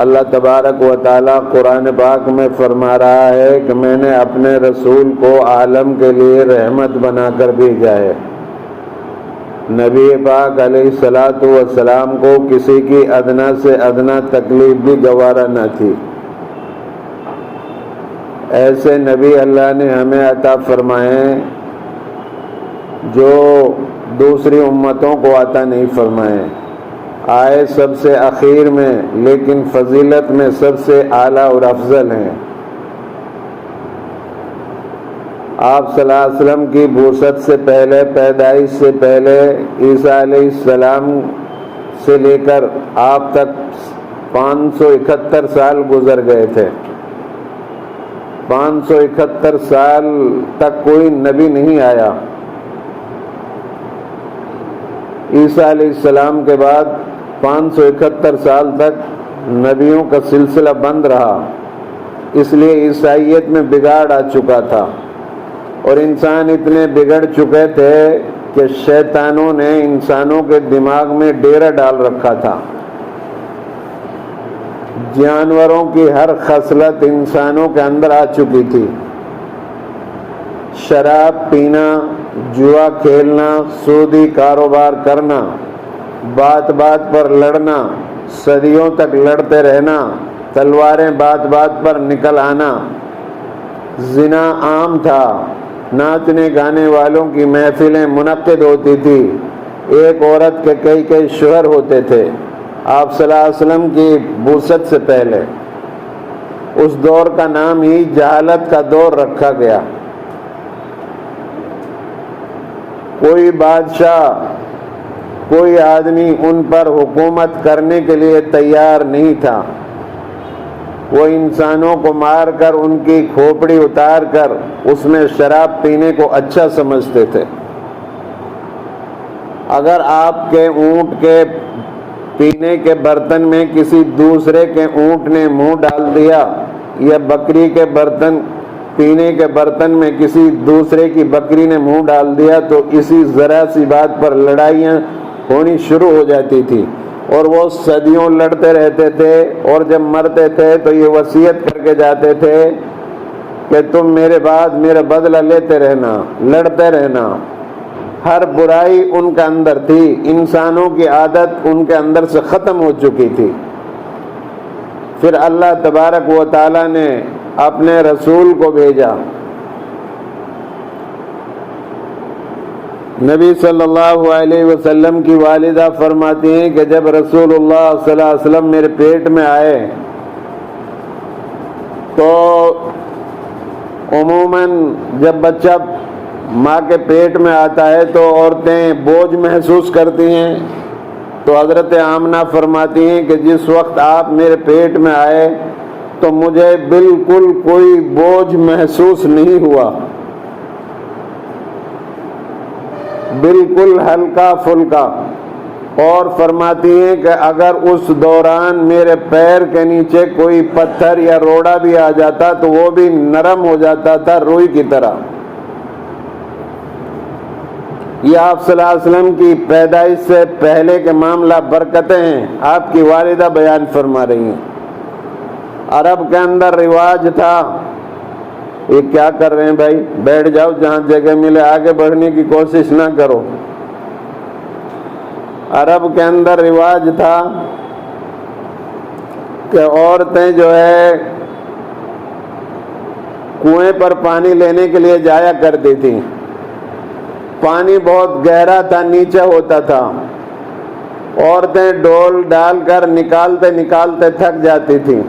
اللہ تبارک و تعالیٰ قرآن پاک میں فرما رہا ہے کہ میں نے اپنے رسول کو عالم کے لیے رحمت بنا کر بھیجا ہے۔ نبی پاک علیہ الصلاۃ والسلام کو کسی کی ادنا سے ادنا تکلیف بھی گوارا نہ تھی۔ ایسے نبی اللہ نے ہمیں عطا فرمائے جو دوسری امتوں کو عطا نہیں فرمائے۔ آئے سب سے اخیر میں لیکن فضیلت میں سب سے اعلیٰ اور افضل ہیں۔ آپ صلی اللہ علیہ وسلم کی بعثت سے پہلے، پیدائش سے پہلے عیسیٰ علیہ السلام سے لے کر آپ تک 571 سال گزر گئے تھے۔ 571 سال تک کوئی نبی نہیں آیا۔ عیسیٰ علیہ السلام کے بعد 571 سال تک نبیوں کا سلسلہ بند رہا، اس لیے عیسائیت میں بگاڑ آ چکا تھا، اور انسان اتنے بگڑ چکے تھے کہ شیطانوں نے انسانوں کے دماغ میں ڈیرا ڈال رکھا تھا۔ جانوروں کی ہر خصلت انسانوں کے اندر آ چکی تھی۔ شراب پینا، جوا کھیلنا، سودی کاروبار کرنا، بات بات پر لڑنا، صدیوں تک لڑتے رہنا، تلواریں بات بات پر نکل آنا، زنا عام تھا، ناچنے گانے والوں کی محفلیں منعقد ہوتی تھی، ایک عورت کے کئی شوہر ہوتے تھے۔ آپ صلی اللہ علیہ وسلم کی بعثت سے پہلے اس دور کا نام ہی جہالت کا دور رکھا گیا۔ کوئی بادشاہ، کوئی آدمی ان پر حکومت کرنے کے لیے تیار نہیں تھا۔ وہ انسانوں کو مار کر ان کی کھوپڑی اتار کر اس میں شراب پینے کو اچھا سمجھتے تھے۔ اگر آپ کے اونٹ کے پینے کے برتن میں کسی دوسرے کے اونٹ نے منہ ڈال دیا، یا بکری کے برتن پینے کے برتن میں کسی دوسرے کی بکری نے منہ ڈال دیا، تو اسی ذرا سی بات پر لڑائیاں ہونی شروع ہو جاتی تھی، اور وہ صدیوں لڑتے رہتے تھے، اور جب مرتے تھے تو یہ وصیت کر کے جاتے تھے کہ تم میرے بعد میرا بدلہ لیتے رہنا، لڑتے رہنا۔ ہر برائی ان کے اندر تھی، انسانوں کی عادت ان کے اندر سے ختم ہو چکی تھی۔ پھر اللہ تبارک و تعالی نے اپنے رسول کو بھیجا۔ نبی صلی اللہ علیہ وسلم کی والدہ فرماتی ہیں کہ جب رسول اللہ صلی اللہ علیہ وسلم میرے پیٹ میں آئے تو عموماً جب بچہ ماں کے پیٹ میں آتا ہے تو عورتیں بوجھ محسوس کرتی ہیں، تو حضرت آمنہ فرماتی ہیں کہ جس وقت آپ میرے پیٹ میں آئے تو مجھے بالکل کوئی بوجھ محسوس نہیں ہوا، بالکل ہلکا پھلکا۔ اور فرماتی ہیں کہ اگر اس دوران میرے پیر کے نیچے کوئی پتھر یا روڑا بھی آ جاتا تو وہ بھی نرم ہو جاتا تھا روئی کی طرح۔ یہ آپ صلی اللہ علیہ وسلم کی پیدائش سے پہلے کے معاملہ برکتیں ہیں، آپ کی والدہ بیان فرما رہی ہیں۔ عرب کے اندر رواج تھا، یہ کیا کر رہے ہیں بھائی، بیٹھ جاؤ، جہاں جگہ ملے آگے بڑھنے کی کوشش نہ کرو۔ عرب کے اندر رواج تھا کہ عورتیں جو ہے کنویں پر پانی لینے کے لیے جایا کرتی تھیں۔ پانی بہت گہرا تھا، نیچے ہوتا تھا، عورتیں ڈول ڈال کر نکالتے نکالتے تھک جاتی تھیں۔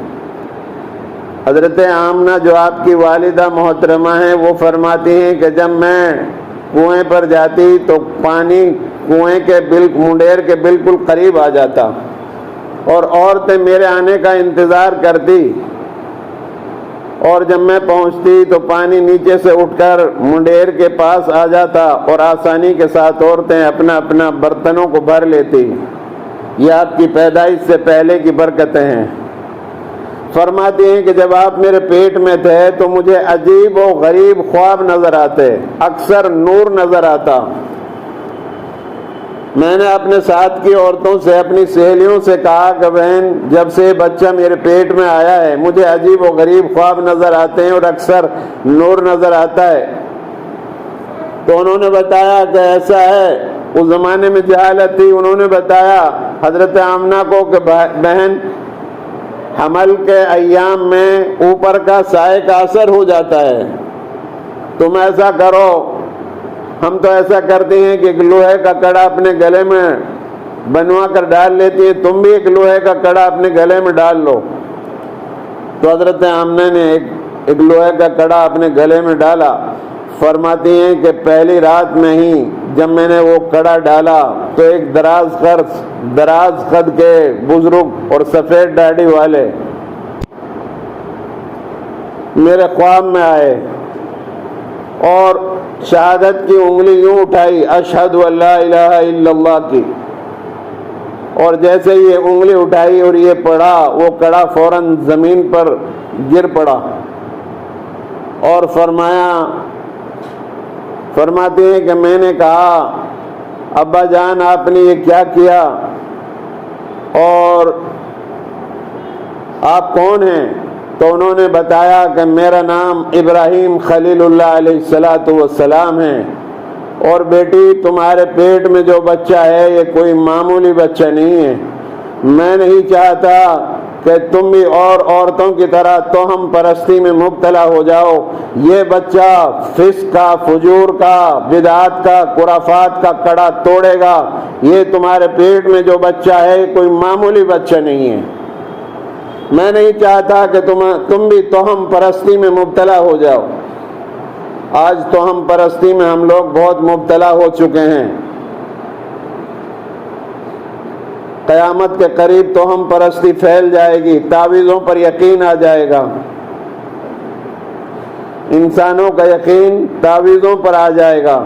حضرت آمنہ جو آپ کی والدہ محترمہ ہیں وہ فرماتی ہیں کہ جب میں کنویں پر جاتی تو پانی کنویں کے منڈیر کے بالکل قریب آ جاتا، اور عورتیں میرے آنے کا انتظار کرتی، اور جب میں پہنچتی تو پانی نیچے سے اٹھ کر منڈیر کے پاس آ جاتا، اور آسانی کے ساتھ عورتیں اپنا اپنا برتنوں کو بھر لیتی۔ یہ آپ کی پیدائش سے پہلے کی برکتیں ہیں۔ فرماتی ہیں کہ جب آپ میرے پیٹ میں تھے تو مجھے عجیب و غریب خواب نظر آتے، اکثر نور نظر آتا، میں نے اپنے ساتھ کی عورتوں سے، اپنی سہیلیوں سے کہا کہ بہن، جب سے بچہ میرے پیٹ میں آیا ہے مجھے عجیب و غریب خواب نظر آتے ہیں اور اکثر نور نظر آتا ہے۔ تو انہوں نے بتایا کہ ایسا ہے، اس زمانے میں جہالت تھی، انہوں نے بتایا حضرت آمنہ کو کہ بہن، حمل کے ایام میں اوپر کا سائے کا اثر ہو جاتا ہے، تم ایسا کرو، ہم تو ایسا کرتے ہیں کہ ایک لوہے کا کڑا اپنے گلے میں بنوا کر ڈال لیتی ہے، تم بھی ایک لوہے کا کڑا اپنے گلے میں ڈال لو۔ تو حضرت آمنہ نے ایک لوہے کا کڑا اپنے گلے میں ڈالا۔ فرماتی ہیں کہ پہلی رات میں ہی جب میں نے وہ کڑا ڈالا تو ایک دراز قد کے بزرگ اور سفید داڑھی والے میرے خواب میں آئے اور شہادت کی انگلی یوں اٹھائی، اشہد ان لا الہ الا اللہ کی، اور جیسے یہ انگلی اٹھائی اور یہ پڑا، وہ کڑا فوراً زمین پر گر پڑا۔ اور فرماتے ہیں کہ میں نے کہا ابا جان آپ نے یہ کیا کیا اور آپ کون ہیں؟ تو انہوں نے بتایا کہ میرا نام ابراہیم خلیل اللہ علیہ السلام ہے، اور بیٹی تمہارے پیٹ میں جو بچہ ہے یہ کوئی معمولی بچہ نہیں ہے، میں نہیں چاہتا کہ تم بھی اور عورتوں کی طرح توہم پرستی میں مبتلا ہو جاؤ، یہ بچہ فسق کا، فجور کا، بدعات کا، خرافات کا کڑا توڑے گا، یہ تمہارے پیٹ میں جو بچہ ہے یہ کوئی معمولی بچہ نہیں ہے، میں نہیں چاہتا کہ تم بھی توہم پرستی میں مبتلا ہو جاؤ۔ آج توہم پرستی میں ہم لوگ بہت مبتلا ہو چکے ہیں۔ قیامت کے قریب توہم پرستی پھیل جائے گی، تعویذوں پر یقین آ جائے گا، انسانوں کا یقین تعویذوں پر آ جائے گا،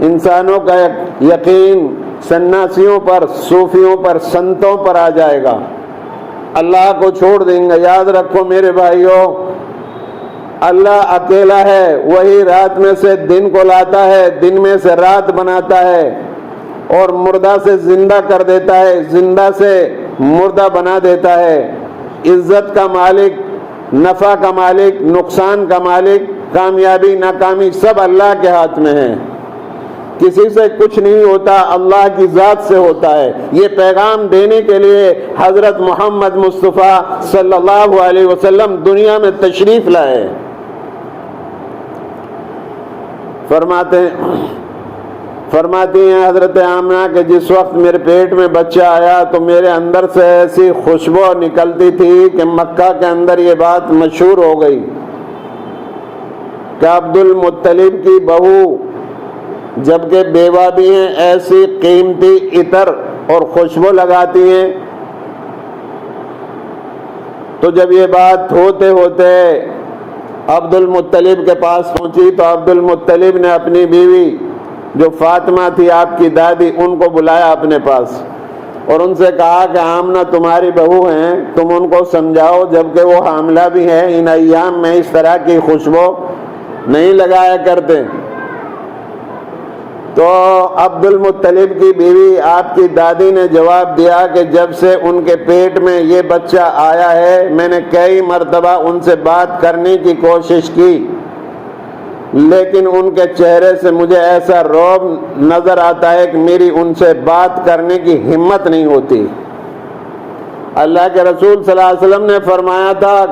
انسانوں کا یقین سناسیوں پر، صوفیوں پر، سنتوں پر آ جائے گا، اللہ کو چھوڑ دیں گے۔ یاد رکھو میرے بھائیوں، اللہ اکیلا ہے، وہی رات میں سے دن کو لاتا ہے، دن میں سے رات بناتا ہے، اور مردہ سے زندہ کر دیتا ہے، زندہ سے مردہ بنا دیتا ہے۔ عزت کا مالک، نفع کا مالک، نقصان کا مالک، کامیابی ناکامی سب اللہ کے ہاتھ میں ہے، کسی سے کچھ نہیں ہوتا، اللہ کی ذات سے ہوتا ہے۔ یہ پیغام دینے کے لیے حضرت محمد مصطفیٰ صلی اللہ علیہ وسلم دنیا میں تشریف لائے۔ فرماتی ہیں حضرت آمنہ کہ جس وقت میرے پیٹ میں بچہ آیا تو میرے اندر سے ایسی خوشبو نکلتی تھی کہ مکہ کے اندر یہ بات مشہور ہو گئی کہ عبد المطلب کی بہو جبکہ بیوہ بھی ہیں ایسی قیمتی عطر اور خوشبو لگاتی ہیں۔ تو جب یہ بات ہوتے ہوتے عبد المطلب کے پاس پہنچی تو عبد المطلب نے اپنی بیوی جو فاطمہ تھی آپ کی دادی، ان کو بلایا اپنے پاس اور ان سے کہا کہ آمنہ تمہاری بہو ہیں، تم ان کو سمجھاؤ جبکہ وہ حاملہ بھی ہیں، ان ایام میں اس طرح کی خوشبو نہیں لگایا کرتے۔ تو عبد المطلب کی بیوی آپ کی دادی نے جواب دیا کہ جب سے ان کے پیٹ میں یہ بچہ آیا ہے میں نے کئی مرتبہ ان سے بات کرنے کی کوشش کی، لیکن ان کے چہرے سے مجھے ایسا رعب نظر آتا ہے کہ میری ان سے بات کرنے کی ہمت نہیں ہوتی۔ اللہ کے رسول صلی اللہ علیہ وسلم نے فرمایا تھا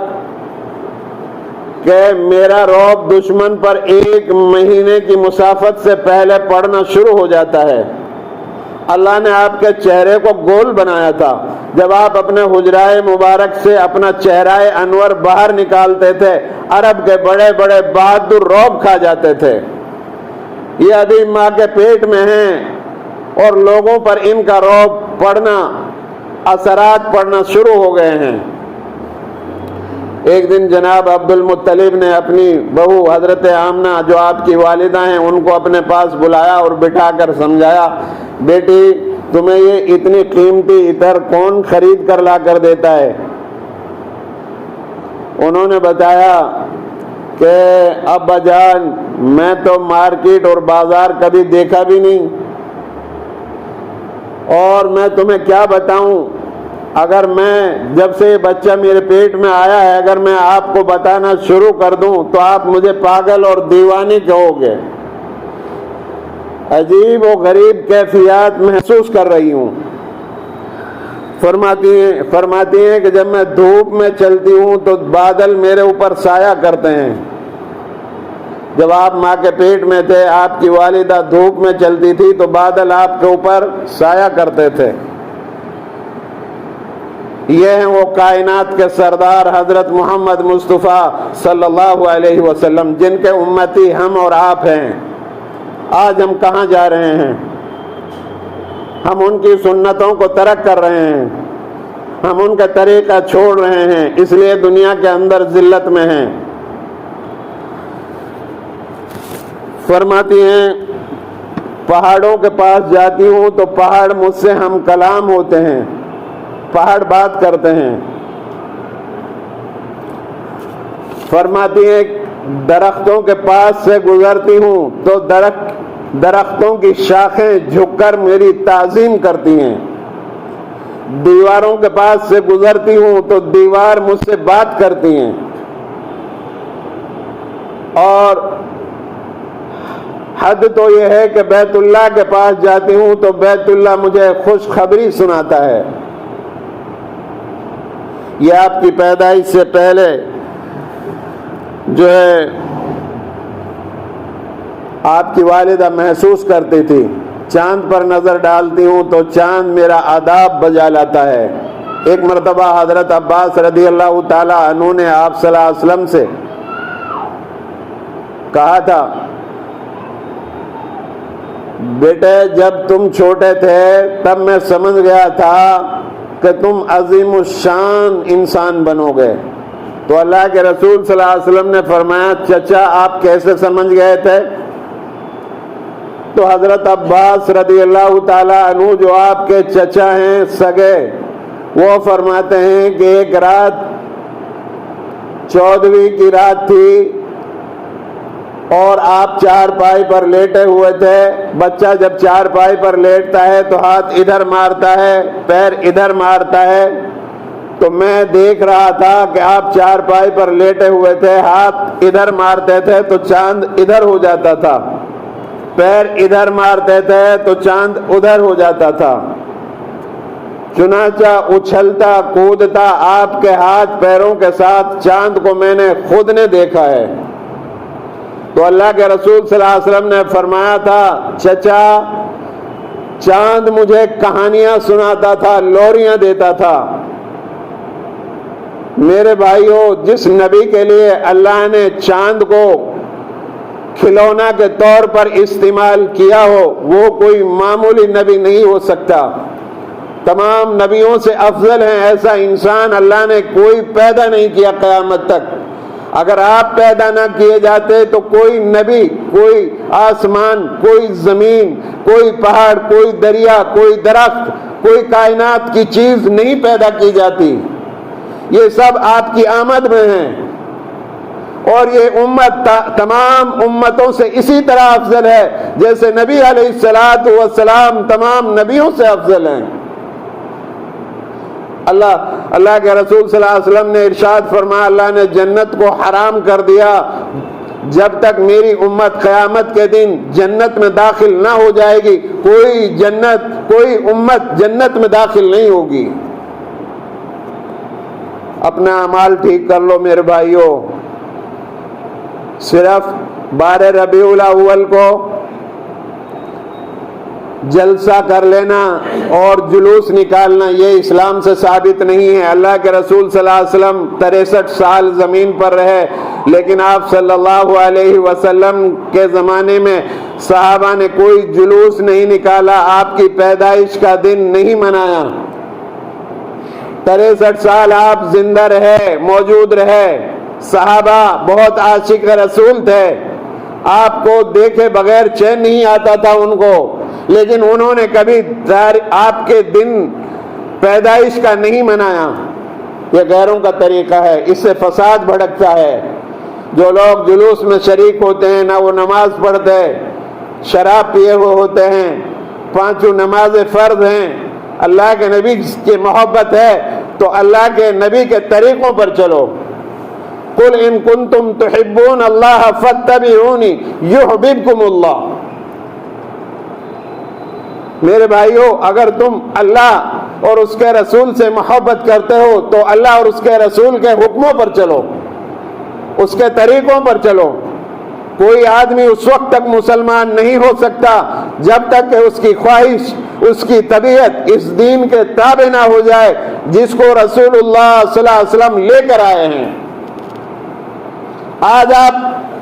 کہ میرا رعب دشمن پر 1 مہینے کی مسافت سے پہلے پڑنا شروع ہو جاتا ہے۔ اللہ نے آپ کے چہرے کو گول بنایا تھا، جب آپ اپنے حجرائے مبارک سے اپنا چہرہ انور باہر نکالتے تھے عرب کے بڑے بڑے بہادر رعب کھا جاتے تھے۔ یہ ابھی ماں کے پیٹ میں ہیں اور لوگوں پر ان کا رعب پڑنا، اثرات پڑنا شروع ہو گئے ہیں۔ ایک دن جناب عبد المطلب نے اپنی بہو حضرت آمنہ جو آپ کی والدہ ہیں ان کو اپنے پاس بلایا اور بٹھا کر سمجھایا، بیٹی تمہیں یہ اتنی قیمتی عطر کون خرید کر لا کر دیتا ہے؟ انہوں نے بتایا کہ ابا جان میں تو مارکیٹ اور بازار کبھی دیکھا بھی نہیں، اور میں تمہیں کیا بتاؤں، اگر میں جب سے یہ بچہ میرے پیٹ میں آیا ہے اگر میں آپ کو بتانا شروع کر دوں تو آپ مجھے پاگل اور دیوانی کہو گے۔ عجیب و غریب کیفیات محسوس کر رہی ہوں۔ فرماتی ہیں کہ جب میں دھوپ میں چلتی ہوں تو بادل میرے اوپر سایہ کرتے ہیں۔ جب آپ ماں کے پیٹ میں تھے، آپ کی والدہ دھوپ میں چلتی تھی تو بادل آپ کے اوپر سایہ کرتے تھے۔ یہ ہیں وہ کائنات کے سردار حضرت محمد مصطفیٰ صلی اللہ علیہ وسلم، جن کے امتی ہم اور آپ ہیں۔ آج ہم کہاں جا رہے ہیں؟ ہم ان کی سنتوں کو ترک کر رہے ہیں، ہم ان کا طریقہ چھوڑ رہے ہیں، اس لیے دنیا کے اندر ذلت میں ہیں۔ فرماتی ہیں پہاڑوں کے پاس جاتی ہوں تو پہاڑ مجھ سے ہم کلام ہوتے ہیں، پہاڑ بات کرتے ہیں۔ فرماتی ہیں درختوں کے پاس سے گزرتی ہوں تو درختوں کی شاخیں جھک کر میری تعظیم کرتی ہیں۔ دیواروں کے پاس سے گزرتی ہوں تو دیوار مجھ سے بات کرتی ہیں۔ اور حد تو یہ ہے کہ بیت اللہ کے پاس جاتی ہوں تو بیت اللہ مجھے خوشخبری سناتا ہے۔ یہ آپ کی پیدائش سے پہلے جو ہے آپ کی والدہ محسوس کرتی تھی، چاند پر نظر ڈالتی ہوں تو چاند میرا آداب بجا لاتا ہے۔ ایک مرتبہ حضرت عباس رضی اللہ تعالی عنہ نے آپ صلی اللہ علیہ وسلم سے کہا تھا، بیٹے جب تم چھوٹے تھے تب میں سمجھ گیا تھا کہ تم عظیم الشان انسان بنو گے۔ تو اللہ کے رسول صلی اللہ علیہ وسلم نے فرمایا، چچا آپ کیسے سمجھ گئے تھے؟ تو حضرت عباس رضی اللہ تعالی عنہ جو آپ کے چچا ہیں سگے، وہ فرماتے ہیں کہ ایک رات 14ویں کی رات تھی اور آپ چارپائی پر لیٹے ہوئے تھے۔ بچہ جب چارپائی پر لیٹتا ہے تو ہاتھ ادھر مارتا ہے، پیر ادھر مارتا ہے، تو میں دیکھ رہا تھا کہ آپ چارپائی پر لیٹے ہوئے تھے، ہاتھ ادھر مارتے تھے تو چاند ادھر ہو جاتا تھا، پیر ادھر مارتے تھے تو چاند ادھر ہو جاتا تھا۔ چنانچہ اچھلتا کودتا آپ کے ہاتھ پیروں کے ساتھ چاند کو میں نے خود نے دیکھا ہے۔ تو اللہ کے رسول صلی اللہ علیہ وسلم نے فرمایا تھا، چچا چاند مجھے کہانیاں سناتا تھا، لوریاں دیتا تھا۔ میرے بھائیوں، جس نبی کے لیے اللہ نے چاند کو کھلونا کے طور پر استعمال کیا ہو وہ کوئی معمولی نبی نہیں ہو سکتا، تمام نبیوں سے افضل ہیں۔ ایسا انسان اللہ نے کوئی پیدا نہیں کیا قیامت تک۔ اگر آپ پیدا نہ کیے جاتے تو کوئی نبی، کوئی آسمان، کوئی زمین، کوئی پہاڑ، کوئی دریا، کوئی درخت، کوئی کائنات کی چیز نہیں پیدا کی جاتی۔ یہ سب آپ کی آمد میں ہیں، اور یہ امت تمام امتوں سے اسی طرح افضل ہے جیسے نبی علیہ السلام تمام نبیوں سے افضل ہیں۔ اللہ کے رسول صلی اللہ علیہ وسلم نے ارشاد فرمایا، اللہ نے جنت کو حرام کر دیا، جب تک میری امت قیامت کے دن جنت میں داخل نہ ہو جائے گی کوئی امت جنت میں داخل نہیں ہوگی۔ اپنا اعمال ٹھیک کر لو میرے بھائیوں۔ صرف 12 ربیع الاول کو جلسہ کر لینا اور جلوس نکالنا یہ اسلام سے ثابت نہیں ہے۔ اللہ کے رسول صلی اللہ علیہ وسلم 63 سال زمین پر رہے، لیکن آپ صلی اللہ علیہ وسلم کے زمانے میں صحابہ نے کوئی جلوس نہیں نکالا، آپ کی پیدائش کا دن نہیں منایا۔ 63 سال آپ زندہ رہے، موجود رہے۔ صحابہ بہت عاشق رسول تھے، آپ کو دیکھے بغیر چین نہیں آتا تھا ان کو، لیکن انہوں نے کبھی آپ کے دن پیدائش کا نہیں منایا۔ یہ غیروں کا طریقہ ہے، اس سے فساد بھڑکتا ہے۔ جو لوگ جلوس میں شریک ہوتے ہیں نہ وہ نماز پڑھتے، شراب پیے ہوئے ہوتے ہیں، پانچوں نمازیں فرض ہیں، اللہ کے نبی کی محبت ہے تو اللہ کے نبی کے طریقوں پر چلو۔ قل ان کنتم تحبون اللہ فاتبعونی یحببکم اللہ۔ میرے بھائیو، اگر تم اللہ اور اس کے رسول سے محبت کرتے ہو تو اللہ اور اس کے رسول کے حکموں پر چلو، اس کے طریقوں پر چلو۔ کوئی آدمی اس وقت تک مسلمان نہیں ہو سکتا جب تک کہ اس کی خواہش، اس کی طبیعت اس دین کے تابع نہ ہو جائے جس کو رسول اللہ صلی اللہ علیہ وسلم لے کر آئے ہیں۔ آج آپ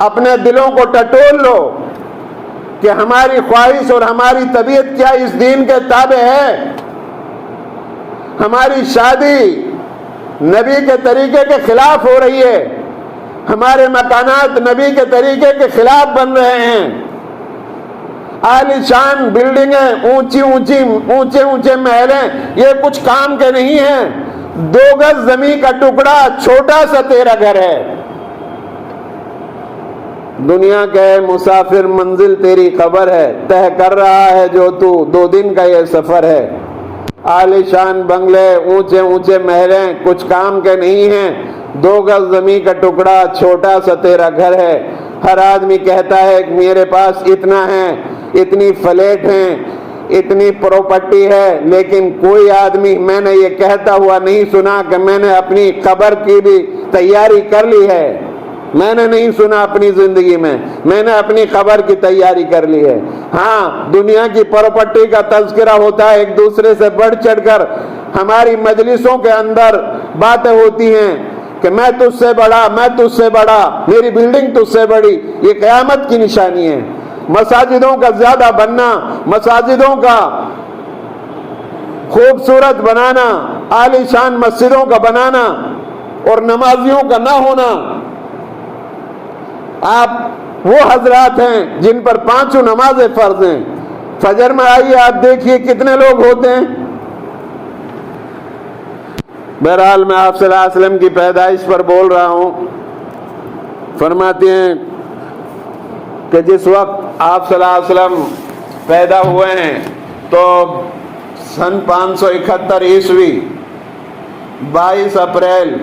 اپنے دلوں کو ٹٹول لو کہ ہماری خواہش اور ہماری طبیعت کیا اس دین کے تابع ہے؟ ہماری شادی نبی کے طریقے کے خلاف ہو رہی ہے، ہمارے مکانات نبی کے طریقے کے خلاف بن رہے ہیں، عالی شان بلڈنگیں، اونچے اونچے محلیں یہ کچھ کام کے نہیں ہیں۔ 2 گز زمین کا ٹکڑا چھوٹا سا تیرا گھر ہے۔ دنیا کے مسافر منزل تیری قبر ہے، طے کر رہا ہے جو تو 2 دن کا یہ سفر ہے۔ عالی شان بنگلے، اونچے محلیں کچھ کام کے نہیں ہیں، 2 گز زمین کا ٹکڑا چھوٹا سا تیرا گھر ہے۔ ہر آدمی کہتا ہے کہ میرے پاس اتنا ہے، اتنی فلیٹ ہیں، اتنی پراپرٹی ہے، لیکن کوئی آدمی میں نے یہ کہتا ہوا نہیں سنا کہ میں نے اپنی قبر کی بھی تیاری کر لی ہے۔ میں نے نہیں سنا اپنی زندگی میں نے اپنی قبر کی تیاری کر لی ہے۔ ہاں، دنیا کی پراپرٹی کا تذکرہ ہوتا ہے، ایک دوسرے سے بڑھ چڑھ کر ہماری مجلسوں کے اندر باتیں ہوتی ہیں کہ میں تجھ سے بڑا، میں تجھ سے بڑا، میری بلڈنگ تجھ سے بڑی۔ یہ قیامت کی نشانی ہے۔ مساجدوں کا زیادہ بننا، مساجدوں کا خوبصورت بنانا، عالی شان مسجدوں کا بنانا اور نمازیوں کا نہ ہونا۔ آپ وہ حضرات ہیں جن پر 5 نمازیں فرض ہیں، فجر میں آئیے آپ دیکھیے کتنے لوگ ہوتے ہیں۔ بہرحال میں آپ صلی اللہ علیہ وسلم کی پیدائش پر بول رہا ہوں۔ فرماتے ہیں کہ جس وقت آپ صلی اللہ علیہ وسلم پیدا ہوئے ہیں تو سن 571 عیسوی 22 اپریل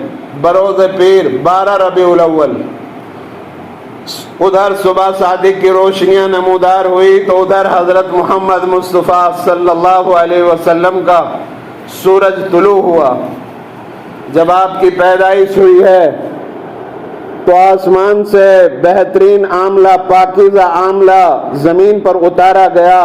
بروز پیر 12 ربیع الاول، ادھر صبح صادق کی روشنیاں نمودار ہوئی تو ادھر حضرت محمد مصطفیٰ صلی اللہ علیہ وسلم کا سورج طلوع ہوا۔ جب آپ کی پیدائش ہوئی ہے تو آسمان سے بہترین آملہ، پاکیزہ آملہ زمین پر اتارا گیا،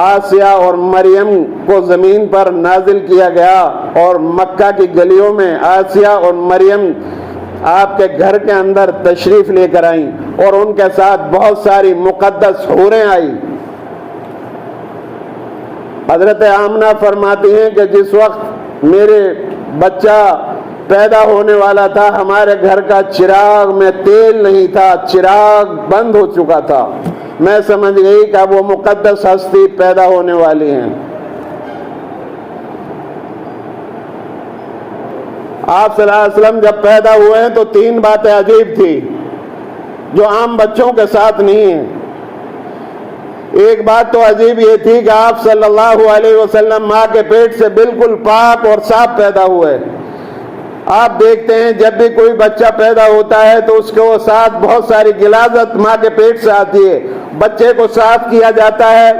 آسیہ اور مریم کو زمین پر نازل کیا گیا، اور مکہ کی گلیوں میں آسیہ اور مریم آپ کے گھر کے اندر تشریف لے کر آئیں، اور ان کے ساتھ بہت ساری مقدس حوریں آئی۔ حضرت آمنہ فرماتی ہیں کہ جس وقت میرے بچہ پیدا ہونے والا تھا ہمارے گھر کا چراغ میں تیل نہیں تھا، چراغ بند ہو چکا تھا۔ میں سمجھ گئی کہ اب وہ مقدس ہستی پیدا ہونے والی ہیں۔ آپ صلی اللہ علیہ وسلم جب پیدا ہوئے ہیں تو 3 باتیں عجیب تھی جو عام بچوں کے ساتھ نہیں ہیں۔ ایک بات تو عجیب یہ تھی کہ آپ صلی اللہ علیہ وسلم ماں کے پیٹ سے بالکل پاک اور صاف پیدا ہوئے۔ آپ دیکھتے ہیں جب بھی کوئی بچہ پیدا ہوتا ہے تو اس کو ساتھ بہت ساری غلاظت ماں کے پیٹ سے آتی ہے، بچے کو صاف کیا جاتا ہے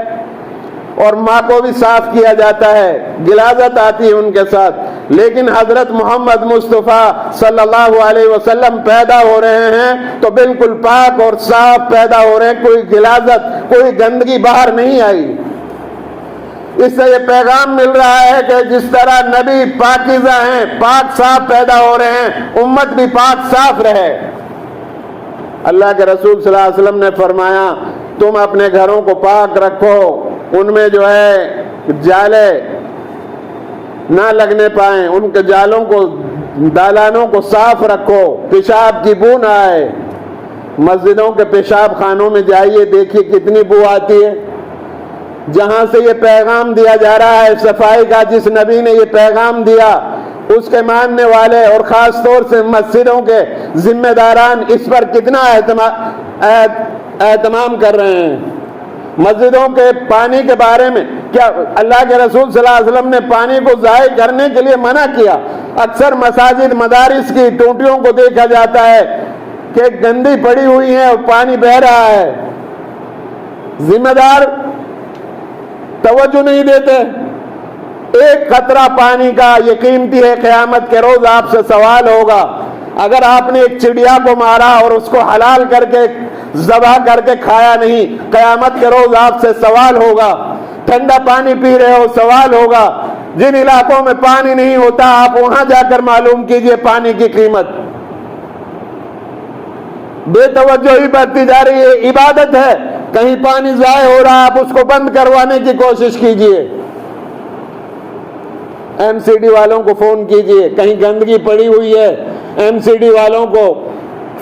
اور ماں کو بھی صاف کیا جاتا ہے، غلاظت آتی ہے ان کے ساتھ۔ لیکن حضرت محمد مصطفیٰ صلی اللہ علیہ وسلم پیدا ہو رہے ہیں تو بالکل پاک اور صاف پیدا ہو رہے ہیں، کوئی غلاظت، کوئی گندگی باہر نہیں آئی۔ اس سے یہ پیغام مل رہا ہے کہ جس طرح نبی پاکیزہ ہیں، پاک صاف پیدا ہو رہے ہیں، امت بھی پاک صاف رہے۔ اللہ کے رسول صلی اللہ علیہ وسلم نے فرمایا تم اپنے گھروں کو پاک رکھو، ان میں جو ہے جالے نہ لگنے پائیں، ان کے جالوں کو، دالانوں کو صاف رکھو، پیشاب کی بو نہ آئے۔ مسجدوں کے پیشاب خانوں میں جائیے، دیکھیے کتنی بو آتی ہے۔ جہاں سے یہ پیغام دیا جا رہا ہے صفائی کا، جس نبی نے یہ پیغام دیا، اس کے ماننے والے اور خاص طور سے مسجدوں کے ذمہ داران اس پر کتنا اہتمام کر رہے ہیں۔ مسجدوں کے پانی کے بارے میں کیا اللہ کے رسول صلی اللہ علیہ وسلم نے پانی کو ضائع کرنے کے لیے منع کیا؟ اکثر مساجد مدارس کی ٹوٹیوں کو دیکھا جاتا ہے کہ گندی پڑی ہوئی ہے اور پانی بہہ رہا ہے، ذمہ دار توجہ نہیں دیتے۔ ایک قطرہ پانی کا یہ قیمتی ہے، قیامت کے روز آپ سے سوال ہوگا۔ اگر آپ نے ایک چڑیا کو مارا اور اس کو حلال کر کے ذبح کر کے کھایا نہیں، قیامت کے روز آپ سے سوال ہوگا۔ ٹھنڈا پانی پی رہے ہو، سوال ہوگا۔ جن علاقوں میں پانی نہیں ہوتا آپ وہاں جا کر معلوم کیجئے پانی کی قیمت۔ بے توجہی بڑھتی جا رہی ہے، عبادت ہے، کہیں پانی ضائع ہو رہا آپ اس کو بند کروانے کی کوشش کیجئے۔ ایم سی ڈی والوں کو فون کیجئے، کہیں گندگی پڑی ہوئی ہے، ایم سی ڈی والوں کو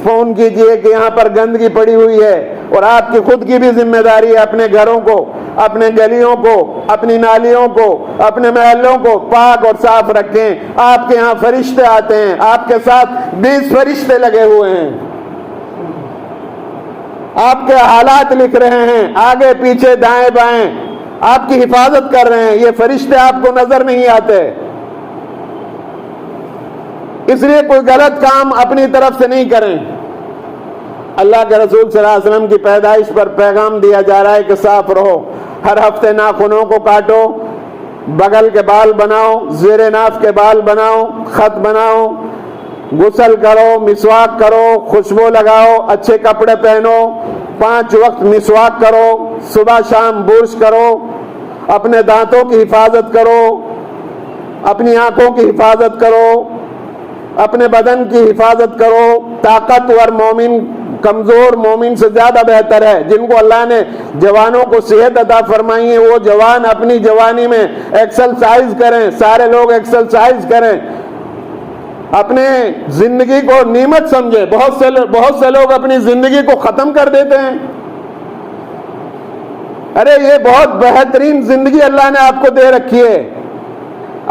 فون کیجئے کہ یہاں پر گندگی پڑی ہوئی ہے۔ اور آپ کی خود کی بھی ذمہ داری ہے، اپنے گھروں کو، اپنے گلیوں کو، اپنی نالیوں کو، اپنے محلوں کو پاک اور صاف رکھیں۔ آپ کے یہاں فرشتے آتے ہیں، آپ کے ساتھ 20 فرشتے لگے ہوئے ہیں، آپ کے حالات لکھ رہے ہیں، آگے پیچھے دائیں بائیں آپ کی حفاظت کر رہے ہیں۔ یہ فرشتے آپ کو نظر نہیں آتے، اس لیے کوئی غلط کام اپنی طرف سے نہیں کریں۔ اللہ کے رسول صلی اللہ علیہ وسلم کی پیدائش پر پیغام دیا جا رہا ہے کہ صاف رہو، ہر ہفتے ناخنوں کو کاٹو، بغل کے بال بناؤ، زیر ناف کے بال بناؤ، خط بناؤ، غسل کرو، مسواک کرو، خوشبو لگاؤ، اچھے کپڑے پہنو، 5 وقت مسواک کرو، صبح شام برش کرو، اپنے دانتوں کی حفاظت کرو، اپنی آنکھوں کی حفاظت کرو، اپنے بدن کی حفاظت کرو۔ طاقتور مومن کمزور مومن سے زیادہ بہتر ہے۔ جن کو اللہ نے جوانوں کو صحت عطا فرمائی ہے وہ جوان اپنی جوانی میں ایکسرسائز کریں، سارے لوگ ایکسرسائز کریں، اپنے زندگی کو نعمت سمجھیں۔ بہت سے لوگ اپنی زندگی کو ختم کر دیتے ہیں۔ ارے یہ بہت بہترین زندگی اللہ نے آپ کو دے رکھی ہے،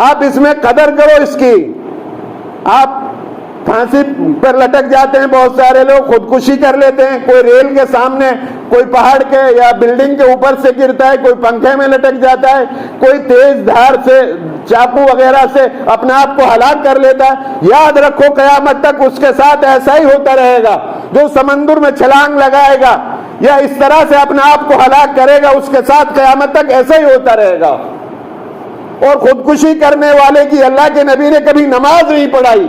آپ اس میں قدر کرو اس کی۔ آپ پھانسی پر لٹک جاتے ہیں، بہت سارے لوگ خودکشی کر لیتے ہیں، کوئی ریل کے سامنے، کوئی پہاڑ کے یا بلڈنگ کے اوپر سے گرتا ہے، کوئی پنکھے میں لٹک جاتا ہے، کوئی تیز دھار سے چاقو وغیرہ سے اپنے آپ کو ہلاک کر لیتا ہے۔ یاد رکھو قیامت تک اس کے ساتھ ایسا ہی ہوتا رہے گا۔ جو سمندر میں چھلانگ لگائے گا یا اس طرح سے اپنے آپ کو ہلاک کرے گا اس کے ساتھ قیامت تک ایسا ہی ہوتا رہے گا۔ اور خودکشی کرنے والے کی اللہ کے نبی نے کبھی نماز نہیں پڑھائی۔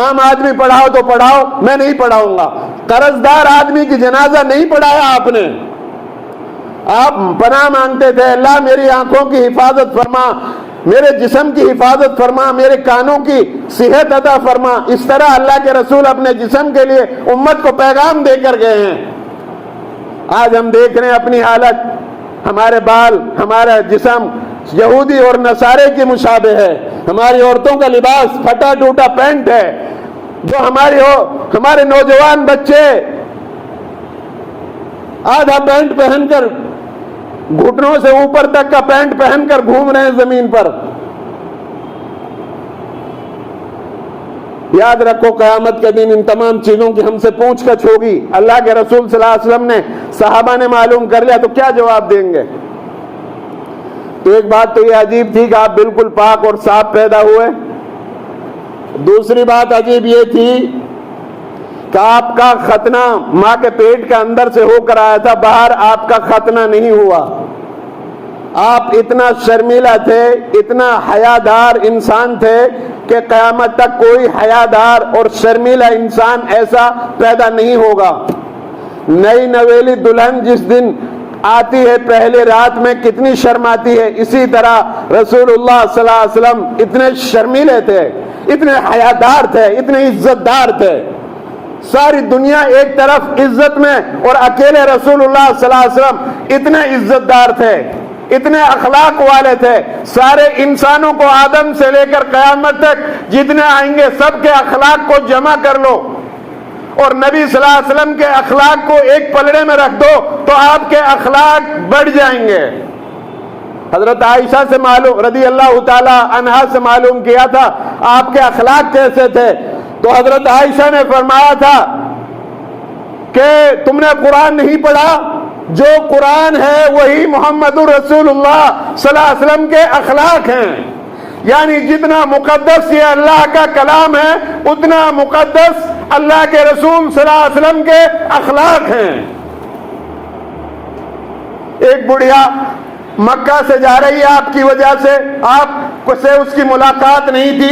عام آدمی پڑھاؤ تو پڑھاؤ، میں نہیں پڑھاؤں گا۔ قرض دار آدمی کی جنازہ نہیں پڑھایا آپ نے۔ آپ پناہ مانگتے تھے، اللہ میری آنکھوں کی حفاظت فرما، میرے جسم کی حفاظت فرما، میرے کانوں کی صحت عطا فرما۔ اس طرح اللہ کے رسول اپنے جسم کے لیے امت کو پیغام دے کر گئے ہیں۔ آج ہم دیکھ رہے ہیں اپنی حالت، ہمارے بال، ہمارا جسم یہودی اور نصارے کی مشابہ ہے۔ ہماری عورتوں کا لباس پھٹا ٹوٹا پینٹ ہے۔ جو ہمارے نوجوان بچے آدھا پینٹ پہن کر، گھٹنوں سے اوپر تک کا پینٹ پہن کر گھوم رہے ہیں زمین پر۔ یاد رکھو قیامت کے دن ان تمام چیزوں کی ہم سے پوچھ گچھ ہوگی۔ اللہ کے رسول صلی اللہ علیہ وسلم نے صحابہ نے معلوم کر لیا تو کیا جواب دیں گے؟ تو ایک بات تو یہ عجیب تھی کہ آپ بالکل پاک اور صاف پیدا ہوئے۔ دوسری بات عجیب یہ تھی کہ آپ کا ختنہ ماں کے پیٹ کے اندر سے ہو کر آیا تھا، باہر آپ کا ختنہ نہیں ہوا۔ آپ اتنا شرمیلا تھے، اتنا حیادار انسان تھے کہ قیامت تک کوئی حیادار اور شرمیلا انسان ایسا پیدا نہیں ہوگا۔ نئی نویلی دلہن جس دن آتی ہے پہلے رات میں کتنی شرم آتی ہے، اسی طرح رسول اللہ صلی اللہ علیہ وسلم اتنے شرمیلے تھے، اتنے حیادار تھے، اتنے عزت دار تھے۔ ساری دنیا ایک طرف عزت میں اور اکیلے رسول اللہ صلی اللہ علیہ وسلم اتنے عزت دار تھے، اتنے اخلاق والے تھے۔ سارے انسانوں کو آدم سے لے کر قیامت تک جتنے آئیں گے سب کے اخلاق کو جمع کر لو اور نبی صلی اللہ علیہ وسلم کے اخلاق کو ایک پلڑے میں رکھ دو تو آپ کے اخلاق بڑھ جائیں گے۔ حضرت عائشہ سے معلوم رضی اللہ تعالی عنہا سے معلوم کیا تھا آپ کے اخلاق کیسے تھے، تو حضرت عائشہ نے فرمایا تھا کہ تم نے قرآن نہیں پڑھا؟ جو قرآن ہے وہی محمد رسول اللہ صلی اللہ علیہ وسلم کے اخلاق ہیں. یعنی جتنا مقدس یہ اللہ کا کلام ہے اتنا مقدس اللہ کے رسول صلی اللہ علیہ وسلم کے اخلاق ہیں. ایک بڑھیا مکہ سے جا رہی ہے، آپ کی وجہ سے آپ سے اس کی ملاقات نہیں تھی،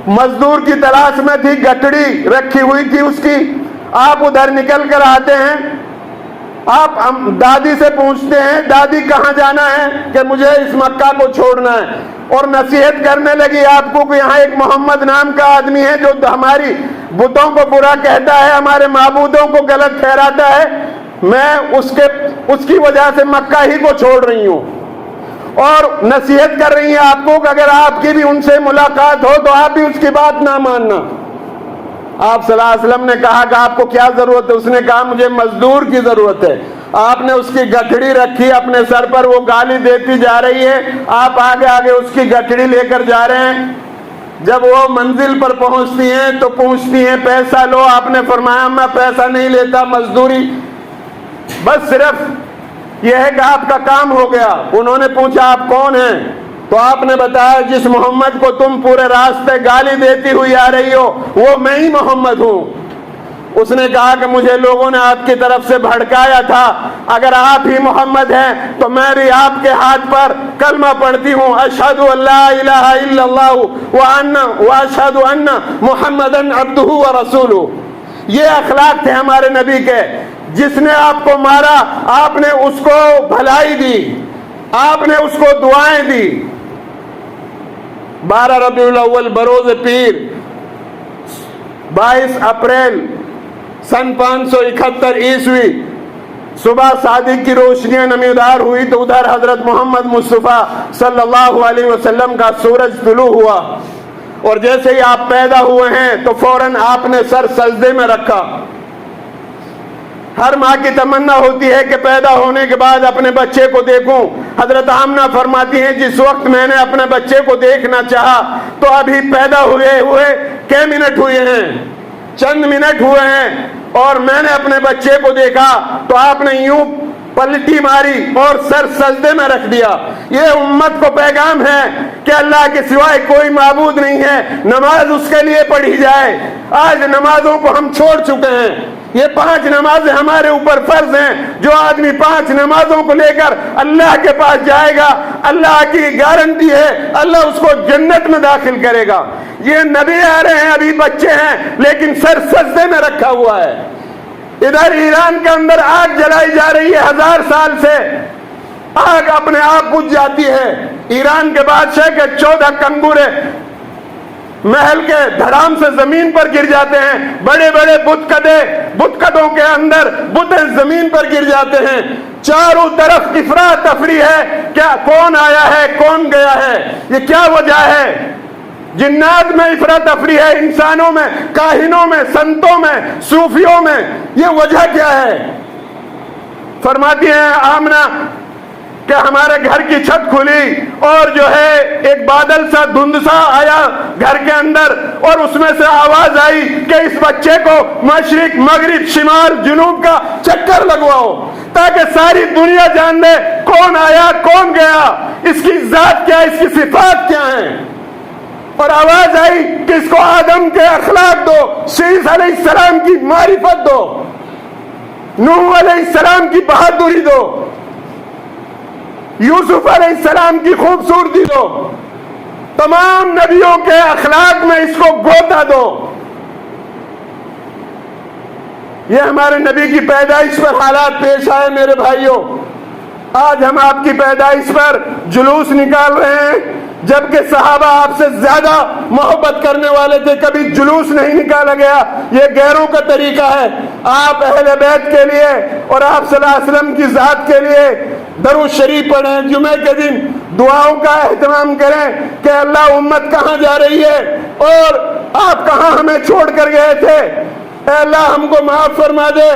مزدور کی تلاش میں تھی، گٹڑی رکھی ہوئی تھی اس کی، آپ ادھر نکل کر آتے ہیں، آپ دادی سے پوچھتے ہیں دادی کہاں جانا ہے کہ مجھے اس مکہ کو چھوڑنا ہے، اور نصیحت کرنے لگی آپ کو کہ یہاں ایک محمد نام کا آدمی ہے جو ہماری بتوں کو برا کہتا ہے، ہمارے معبودوں کو غلط ٹھہراتا ہے، میں اس کی وجہ سے مکہ ہی کو چھوڑ رہی ہوں. اور نصیحت کر رہی ہیں آپ کو کہ اگر آپ کی بھی ان سے ملاقات ہو تو آپ بھی اس کی بات نہ ماننا. آپ صلی اللہ علیہ وسلم نے کہا کہ آپ کو کیا ضرورت ہے؟ اس نے کہا مجھے مزدور کی ضرورت ہے. آپ نے اس کی گٹھڑی رکھی اپنے سر پر، وہ گالی دیتی جا رہی ہے، آپ آگے آگے اس کی گٹھڑی لے کر جا رہے ہیں. جب وہ منزل پر پہنچتی ہیں تو پوچھتی ہیں پیسہ لو. آپ نے فرمایا میں پیسہ نہیں لیتا، مزدوری بس صرف یہ ہے کہ آپ کا کام ہو گیا. انہوں نے پوچھا آپ کون ہیں؟ تو آپ نے بتایا جس محمد کو تم پورے راستے گالی دیتی ہوئی آ رہی ہو وہ میں ہی محمد ہوں. اس نے کہا کہ مجھے لوگوں نے آپ کی طرف سے بھڑکایا تھا، اگر آپ ہی محمد ہیں تو میں بھی آپ کے ہاتھ پر کلمہ پڑھتی ہوں، اشہد ان لا الہ الا اللہ واشہد ان محمدن عبدہ ورسولہ. یہ اخلاق تھے ہمارے نبی کے. جس نے آپ کو مارا آپ نے اس کو بھلائی دی، آپ نے اس کو دعائیں دی. 12 ربیع الاول بروز پیر 22 اپریل سن 571 عیسوی صبح صادق کی روشنیاں نمودار ہوئی تو ادھر حضرت محمد مصطفیٰ صلی اللہ علیہ وسلم کا سورج طلوع ہوا، اور جیسے ہی آپ پیدا ہوئے ہیں تو فوراً آپ نے سر سجدے میں رکھا. ہر ماں کی تمنا ہوتی ہے کہ پیدا ہونے کے بعد اپنے بچے کو دیکھوں. حضرت آمنہ فرماتی ہیں جس وقت میں نے اپنے بچے کو دیکھنا چاہا تو ابھی پیدا ہوئے کئی منٹ ہوئے ہیں، چند منٹ ہوئے ہیں، اور میں نے اپنے بچے کو دیکھا تو آپ نے یوں پلٹی ماری اور سر سجدے میں رکھ دیا. یہ امت کو پیغام ہے کہ اللہ کے سوائے کوئی معبود نہیں ہے، نماز اس کے لیے پڑھی جائے. آج نمازوں کو ہم چھوڑ چکے ہیں. یہ 5 نمازیں ہمارے اوپر فرض ہیں. جو آدمی 5 نمازوں کو لے کر اللہ کے پاس جائے گا اللہ کی گارنٹی ہے اللہ اس کو جنت میں داخل کرے گا. یہ نبی آ رہے ہیں ابھی بچے ہیں لیکن سر سجدے میں رکھا ہوا ہے. ادھر ایران کے اندر آگ جلائی جا رہی ہے 1000 سال سے. آگ اپنے آپ بجھ جاتی ہے. ایران کے بادشاہ کے 14 کنگورے محل کے دھڑام سے زمین پر گر جاتے ہیں. بڑے بڑے بت کدوں کے اندر بتیں زمین پر گر جاتے ہیں. چاروں طرف افراتفری ہے، کیا کون آیا ہے کون گیا ہے. یہ کیا وجہ ہے؟ جنات میں افراتفری ہے، انسانوں میں، کاہنوں میں، سنتوں میں، صوفیوں میں. یہ وجہ کیا ہے؟ فرماتی ہیں آمنہ کہ ہمارے گھر کی چھت کھلی اور جو ہے ایک بادل سا دھند سا آیا گھر کے اندر، اور اس میں سے آواز آئی کہ اس بچے کو مشرق مغرب شمال جنوب کا چکر لگواؤ تاکہ ساری دنیا جان لے کون آیا کون گیا، اس کی ذات کیا، اس کی صفات کیا ہیں. اور آواز آئی کہ اس کو آدم کے اخلاق دو، شیس علیہ السلام کی معرفت دو، نوح علیہ السلام کی بہادری دو، یوسف علیہ السلام کی خوبصورتی دو، تمام نبیوں کے اخلاق میں اس کو گوتا دو. یہ ہمارے نبی کی پیدائش پر حالات پیش آئے میرے بھائیوں. آج ہم آپ کی پیدائش پر جلوس نکال رہے ہیں جبکہ صحابہ آپ سے زیادہ محبت کرنے والے تھے، کبھی جلوس نہیں نکالا گیا. یہ غیروں کا طریقہ ہے. آپ اہل بیت کے لیے اور آپ صلی اللہ علیہ وسلم کی ذات کے لیے درود شریف پڑھیں، جمعے کے دن دعاؤں کا اہتمام کریں کہ اللہ امت کہاں جا رہی ہے اور آپ کہاں ہمیں چھوڑ کر گئے تھے. اے اللہ ہم کو معاف فرما دے.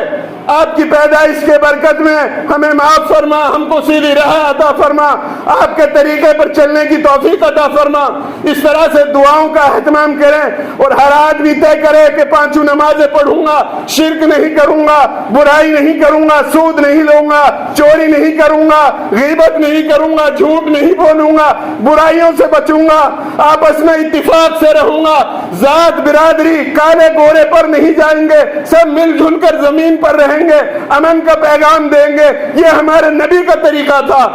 آپ کی پیدائش کے برکت میں ہمیں معاف فرما، ہم کو سیدھی راہ عطا فرما، آپ کے طریقے پر چلنے کی توفیق عطا فرما۔ اس طرح سے دعاؤں کا اہتمام کریں اور ہر آدمی طے کرے کہ 5 نمازیں پڑھوں گا، شرک نہیں کروں گا، برائی نہیں کروں گا، سود نہیں لوں گا، چوری نہیں کروں گا، غیبت نہیں کروں گا، جھوٹ نہیں بولوں گا، برائیوں سے بچوں گا، آپس میں اتفاق سے رہوں گا، ذات برادری کالے گورے پر نہیں جائیں گے، سب مل جل کر زمین پر رہیں گے، امن کا پیغام دیں گے۔ یہ ہمارے نبی کا طریقہ تھا۔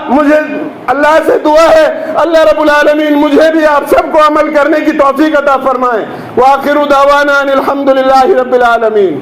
مجھے اللہ سے دعا ہے اللہ رب العالمین مجھے بھی آپ سب کو عمل کرنے کی توفیق عطا فرمائے۔ وآخر دعوانا ان الحمد للہ رب العالمین۔